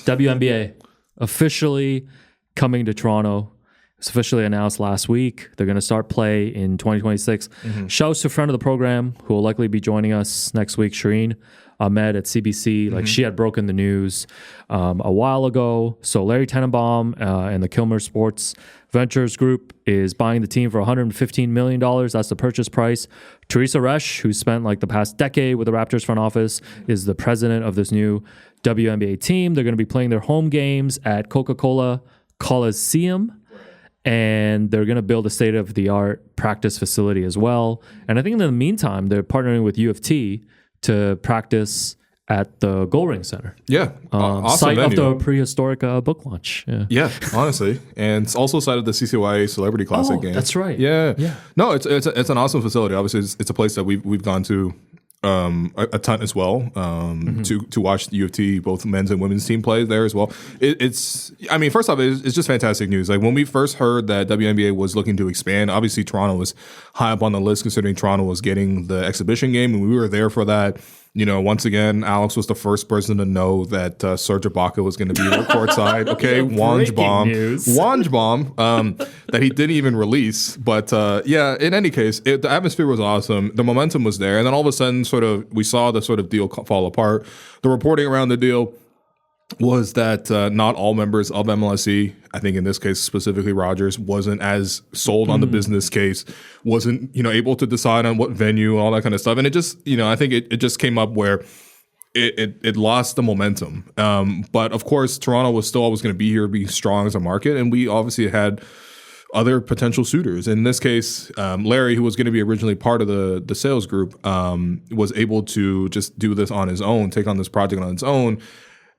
WNBA officially coming to Toronto. It's officially announced last week. They're going to start play in 2026. Shouts to a friend of the program who will likely be joining us next week, Shireen Ahmed at CBC. Like she had broken the news a while ago. So Larry Tenenbaum and the Kilmer Sports Ventures Group is buying the team for $115 million. That's the purchase price. Teresa Resch, who spent like the past decade with the Raptors front office, is the president of this new WNBA team. They're going to be playing their home games at Coca-Cola Coliseum. And they're going to build a state-of-the-art practice facility as well. And I think in the meantime, they're partnering with U of T to practice at the Goldring Center. Yeah, awesome site venue. of the prehistoric book launch. Yeah, honestly, and it's also site of the CCYA Celebrity Classic game. That's right. Yeah. No, it's an awesome facility. Obviously, it's a place that we've gone to a ton as well to watch the U of T, both men's and women's team play there as well. I mean, first off, it's just fantastic news. Like when we first heard that WNBA was looking to expand, obviously Toronto was high up on the list considering Toronto was getting the exhibition game, and we were there for that. You know, once again, Alex was the first person to know that Serge Ibaka was going to be there courtside. Okay, Wange bomb that he didn't even release. But yeah, in any case, the atmosphere was awesome. The momentum was there. And then all of a sudden, we saw the sort of deal fall apart. The reporting around the deal was that not all members of MLSE, I think in this case specifically Rogers, wasn't as sold on the business case, wasn't able to decide on what venue and all that kind of stuff. And it just, I think it just came up where it lost the momentum. But of course, Toronto was still always going to be here, be strong as a market. And we obviously had other potential suitors. In this case, Larry, who was going to be originally part of the sales group, was able to just do this on his own, take on this project on its own.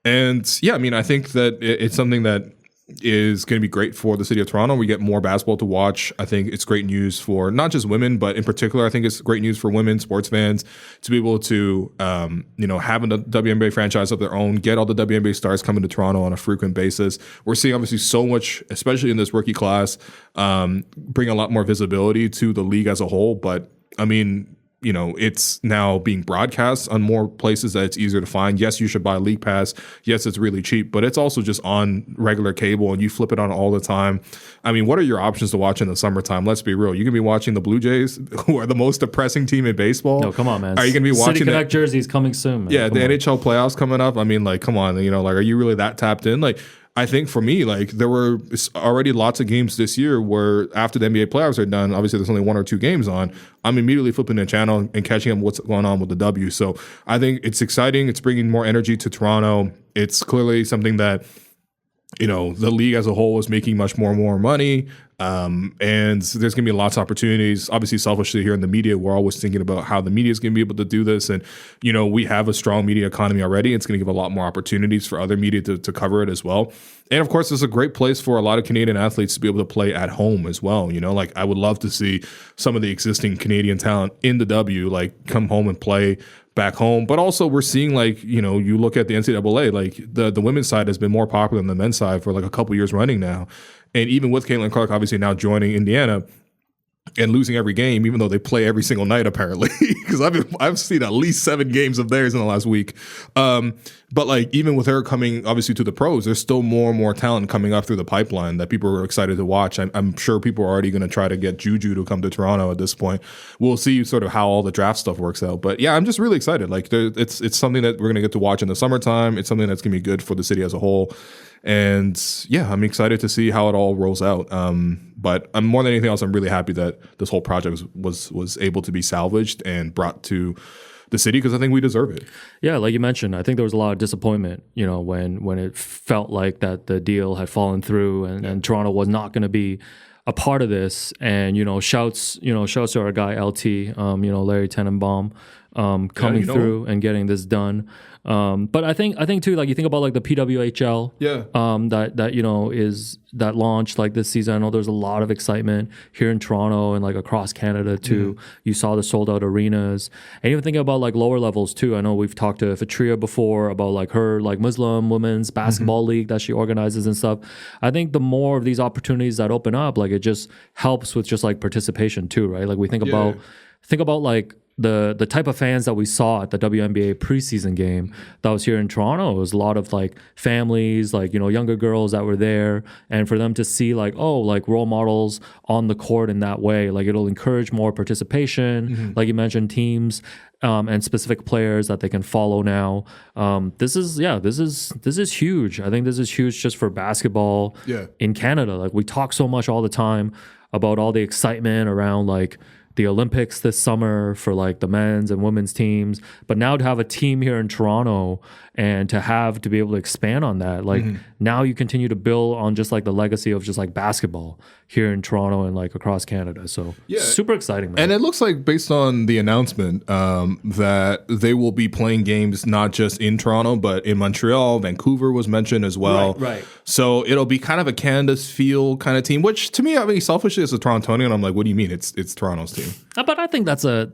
And yeah, I mean, I think that it's something that is going to be great for the city of Toronto. We get more basketball to watch. I think it's great news for not just women, but in particular, I think it's great news for women sports fans to be able to, have a WNBA franchise of their own, get all the WNBA stars coming to Toronto on a frequent basis. We're seeing obviously so much, especially in this rookie class, bring a lot more visibility to the league as a whole. But I mean, it's now being broadcast on more places that it's easier to find. Yes, you should buy League Pass. Yes, it's really cheap, but it's also just on regular cable and you flip it on all the time. I mean, what are your options to watch in the summertime? Let's be real. You can be watching the Blue Jays, who are the most depressing team in baseball. No, come on, man. Are you going to be watching City Connect jerseys coming soon, man. Yeah, the NHL playoffs coming up. I mean, like, come on, are you really that tapped in? Like, I think for me, like there were already lots of games this year where after the NBA playoffs are done, obviously there's only 1 or 2 games on, I'm immediately flipping the channel and catching up what's going on with the W. So I think it's exciting. It's bringing more energy to Toronto. It's clearly something that, the league as a whole is making much more money. And there's going to be lots of opportunities. Obviously, selfishly here in the media, we're always thinking about how the media is going to be able to do this. And, we have a strong media economy already. It's going to give a lot more opportunities for other media to cover it as well. And of course, it's a great place for a lot of Canadian athletes to be able to play at home as well. Like I would love to see some of the existing Canadian talent in the W, like come home and play back home. But also we're seeing you look at the NCAA, like the women's side has been more popular than the men's side for like a couple years running now. And even with Caitlin Clark obviously now joining Indiana and losing every game, even though they play every single night apparently, because I've seen at least 7 games of theirs in the last week. But like even with her coming obviously to the pros, there's still more and more talent coming up through the pipeline that people are excited to watch. I'm sure people are already going to try to get Juju to come to Toronto at this point. We'll see sort of how all the draft stuff works out. But yeah, I'm just really excited. Like it's something that we're going to get to watch in the summertime. It's something that's going to be good for the city as a whole. And yeah, I'm excited to see how it all rolls out. But I'm more than anything else, I'm really happy that this whole project was able to be salvaged and brought to the city because I think we deserve it. Yeah, like you mentioned, I think there was a lot of disappointment, when it felt like that the deal had fallen through and Toronto was not going to be a part of this. And shouts to our guy LT, Larry Tenenbaum, coming through and getting this done. But I think too, like you think about like the PWHL, that launched like this season. I know there's a lot of excitement here in Toronto and like across Canada too. You saw the sold out arenas, and even thinking about like lower levels too. I know we've talked to Fatria before about like her like Muslim women's basketball league that she organizes and stuff. I think the more of these opportunities that open up, like it just helps with just like participation too, right? Like we think about like the type of fans that we saw at the WNBA preseason game that was here in Toronto. It was a lot of like families, like, you know, younger girls that were there, and for them to see like, oh, like role models on the court in that way, like it'll encourage more participation. Like you mentioned, teams and specific players that they can follow now. This is huge. I think this is huge just for basketball in Canada. Like we talk so much all the time about all the excitement around like the Olympics this summer for like the men's and women's teams, but now to have a team here in Toronto and to be able to expand on that, like now you continue to build on just like the legacy of just like basketball here in Toronto and like across Canada. So super exciting, man. And it looks like based on the announcement that they will be playing games not just in Toronto, but in Montreal. Vancouver was mentioned as well. Right. So it'll be kind of a Canada's feel kind of team, which to me, I mean, selfishly as a Torontonian, I'm like, what do you mean it's Toronto's team? But I think that's a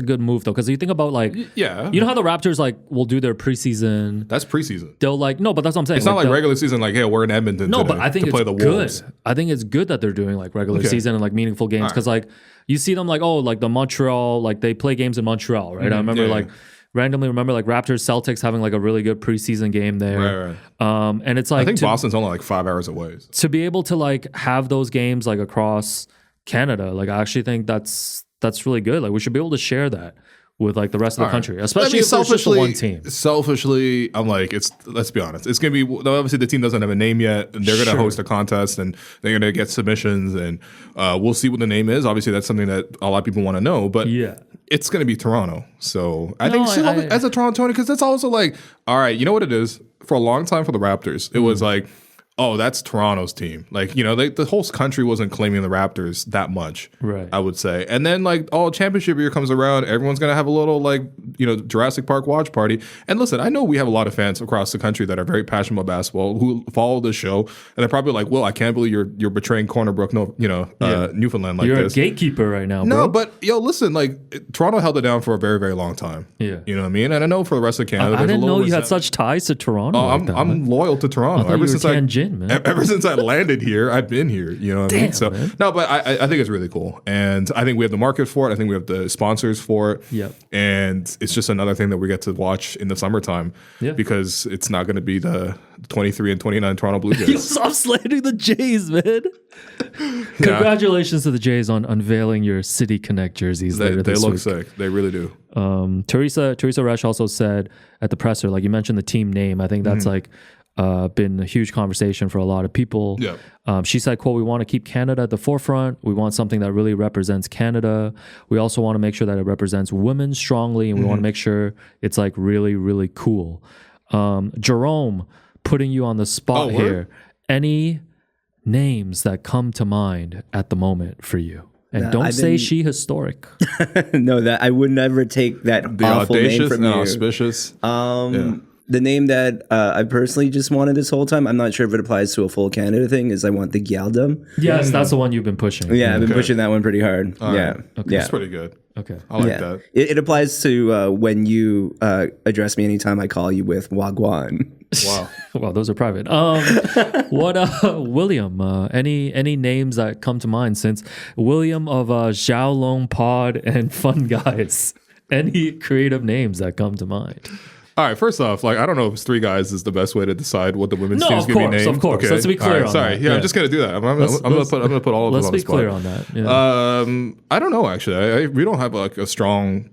good move though, because you think about like, you know how the Raptors like will do their preseason. That's preseason. They'll like but that's what I'm saying. It's not like regular season. Like, hey, we're in Edmonton. No, today but I think to play it's the good. Wolves. I think it's good that they're doing like regular season and like meaningful games because like you see them like like the Montreal, like they play games in Montreal, right? I remember randomly remember like Raptors Celtics having like a really good preseason game there. Right. And it's like I think Boston's only like 5 hours away. To be able to like have those games like across Canada, like I actually think that's really good. Like we should be able to share that with like the rest of the country, especially if it's just the one team. Selfishly, I'm like, let's be honest. It's going to be, obviously the team doesn't have a name yet. They're going to host a contest and they're going to get submissions and we'll see what the name is. Obviously that's something that a lot of people want to know, but it's going to be Toronto. So I think as a Torontonian, because that's also like, all right, you know what it is? For a long time for the Raptors, it was like, oh, that's Toronto's team. Like, you know, the whole country wasn't claiming the Raptors that much, right? I would say. And then, like, championship year comes around, everyone's going to have a little, like, you know, Jurassic Park watch party. And listen, I know we have a lot of fans across the country that are very passionate about basketball who follow the show. And they're probably like, well, I can't believe you're betraying Corner Brook, Newfoundland like this. You're a gatekeeper right now, bro. No, but, listen, like, Toronto held it down for a very, very long time. Yeah. You know what I mean? And I know for the rest of Canada, I didn't know you had such ties to Toronto. I'm loyal to Toronto. Ever since I landed here, I've been here. You know what I mean? So man. No, but I think it's really cool, and I think we have the market for it. I think we have the sponsors for it. Yep. And it's just another thing that we get to watch in the summertime. Yeah. Because it's not going to be the 23 and 29 Toronto Blue Jays. You stop slandering the Jays, man. Congratulations to the Jays on unveiling your City Connect jerseys later this week. They look sick. They really do. Teresa Resch also said at the presser, like you mentioned the team name. I think that's like been a huge conversation for a lot of people. Yeah. She said, quote, "We want to keep Canada at the forefront. We want something that really represents Canada. We also want to make sure that it represents women strongly, and we want to make sure it's like really, really cool." Jerome, putting you on the spot here. Any names that come to mind at the moment for you? And don't say she historic. No, that I would never take that awful name from you. Auspicious. The name that I personally just wanted this whole time, I'm not sure if it applies to a full Canada thing, is I want the Gyaldum. Yes, that's the one you've been pushing. Yeah, I've been pushing that one pretty hard. Okay. That's pretty good. Okay. I like that. It applies to when you address me anytime I call you with Wagwan. Wow. Well, those are private. William, any names that come to mind since William of Xiaolong Pod and Fun Guys? Any creative names that come to mind? All right, first off, like I don't know if 3 guys is the best way to decide what the women's team is going to be named. Of course, okay. Let's be clear on sorry. that. Yeah, I'm just going to do that. I'm going to put all of them on the spot. Let's be clear on that. Yeah. I don't know, actually. We don't have like a strong,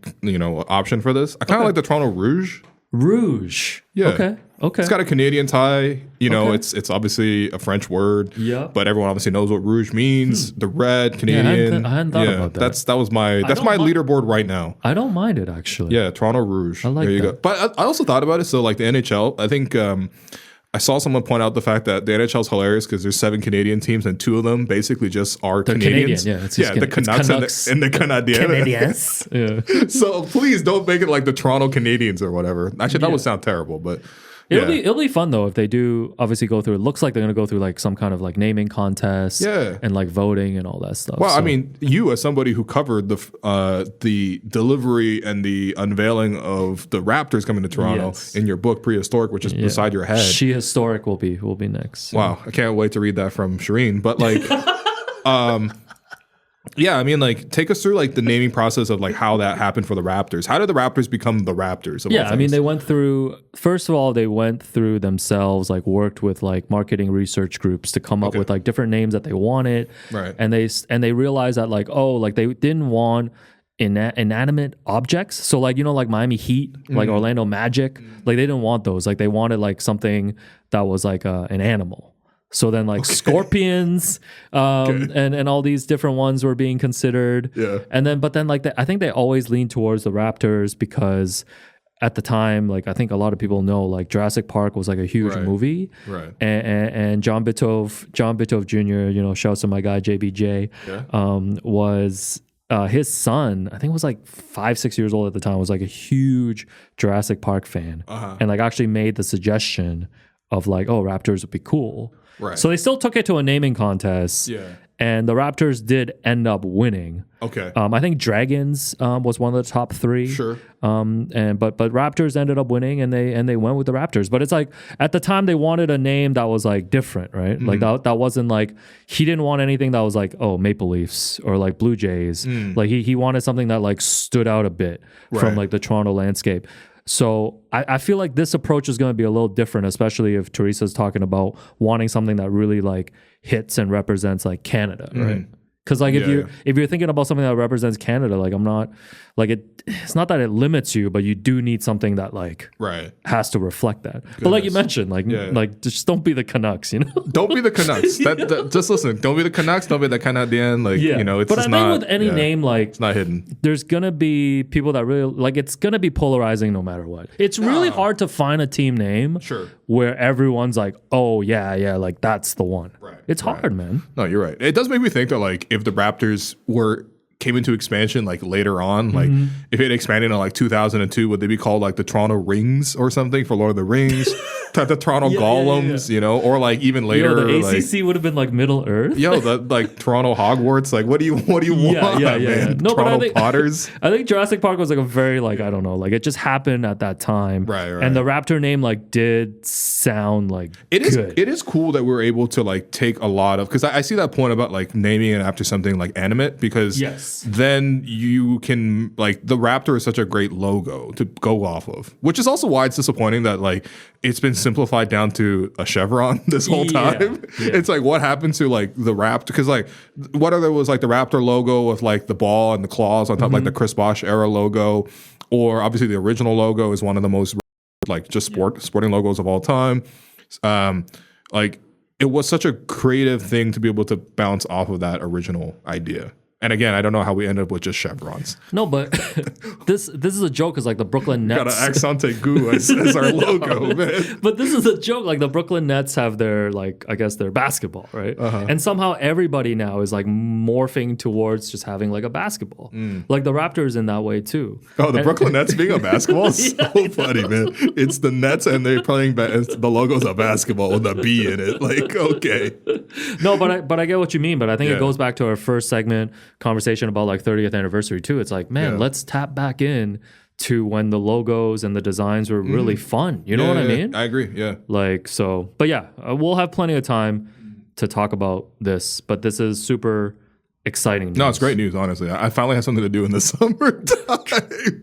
option for this. I kind of like the Toronto Rouge. Rouge. Yeah. Okay. It's got a Canadian tie. It's obviously a French word. Yeah. But everyone obviously knows what rouge means. The red, Canadian. I hadn't thought about that. That's my leaderboard right now. I don't mind it actually. Yeah, Toronto Rouge. I like there you that. go. But I also thought about it. So like the NHL, I think I saw someone point out the fact that the NHL is hilarious because there's 7 Canadian teams and 2 of them basically just are Canadians. Canadian, the Canucks and the Canadiens. Yeah. So please don't make it like the Toronto Canadians or whatever. Actually, that would sound terrible, but. It'll be fun though if they do obviously go through. It looks like they're going to go through like some kind of like naming contest, and like voting and all that stuff. Well, I mean, you as somebody who covered the delivery and the unveiling of the Raptors coming to Toronto in your book Prehistoric, which is beside your head. She Historic will be next. So. Wow, I can't wait to read that from Shireen. But like, Yeah, I mean, like, take us through like the naming process of like how that happened for the Raptors. How did the Raptors become the Raptors? Of all Yeah, I mean, things? they went through, first of all, they went through themselves, like worked with like marketing research groups to come up with like different names that they wanted. Right. And they realized that like, oh, like they didn't want inanimate objects. So like, you know, like Miami Heat, like Orlando Magic, like they didn't want those. Like they wanted like something that was like an animal. So then like scorpions and all these different ones were being considered. Yeah. And then, but then like, I think they always leaned towards the Raptors because at the time, like I think a lot of people know, like Jurassic Park was like a huge movie. Right. And John Bitove Jr., you know, shouts to my guy, JBJ, was... his son, I think was like 5-6 years old at the time, was like a huge Jurassic Park fan, and like actually made the suggestion of like, oh, Raptors would be cool. Right. So they still took it to a naming contest. Yeah. And the Raptors did end up winning. Okay. I think Dragons was one of the top 3. Sure. But Raptors ended up winning, and they went with the Raptors. But it's like at the time they wanted a name that was like different, right? Like that wasn't like, he didn't want anything that was like, oh, Maple Leafs or like Blue Jays. Like he wanted something that like stood out a bit from like the Toronto landscape. So I feel like this approach is going to be a little different, especially if Teresa's talking about wanting something that really like hits and represents like Canada, right? Because like if you're thinking about something that represents Canada, like I'm not like it's not that it limits you, but you do need something that like has to reflect that. But like you mentioned, like just don't be the Canucks, you know. Don't be the Canucks. Just listen. Don't be the Canucks. Don't be the Canadian. Like you know, it's but just I not. think with any name, like it's not hidden. There's gonna be people that really like. It's gonna be polarizing no matter what. It's really hard to find a team name where everyone's like, oh yeah, like that's the one. Right. It's hard, man. No, you're right. It does make me think that like if the Raptors came into expansion like later on, like if it expanded in like 2002, would they be called like the Toronto Rings or something for Lord of the Rings? The Toronto Golems, you know, or like even later, the ACC would have been like Middle Earth. The like Toronto Hogwarts. Like, what do you want? Man? No, Toronto but I think Potters. I think Jurassic Park was like a very like, I don't know, like it just happened at that time, right. And the Raptor name like did sound like it is. good. It is cool that we're able to like take a lot of, because I see that point about like naming it after something like animate, because then you can like, the Raptor is such a great logo to go off of, which is also why it's disappointing that like it's been simplified down to a chevron this whole time. It's like, what happened to like the Raptor? Because like what other was like the Raptor logo with like the ball and the claws on top, like the Chris Bosh era logo, or obviously the original logo is one of the most like just sporting logos of all time. Like it was such a creative thing to be able to bounce off of that original idea. And again, I don't know how we ended up with just chevrons. No, but this is a joke, because like the Brooklyn Nets got an accente goo as our logo, man. But this is a joke. Like the Brooklyn Nets have their like, I guess their basketball, right? And somehow everybody now is like morphing towards just having like a basketball. Like the Raptors in that way too. Oh, the Brooklyn Nets being a basketball is so funny, man. It's the Nets and they're playing the logo's a basketball with a B in it. Like, okay. No, but I get what you mean. But I think it goes back to our first segment conversation about like 30th anniversary too. It's like, man, let's tap back in to when the logos and the designs were really fun. You know what I mean? I agree. Yeah. Like, so, but yeah, we'll have plenty of time to talk about this, but this is super exciting news. No, it's great news, honestly. I finally have something to do in the summertime.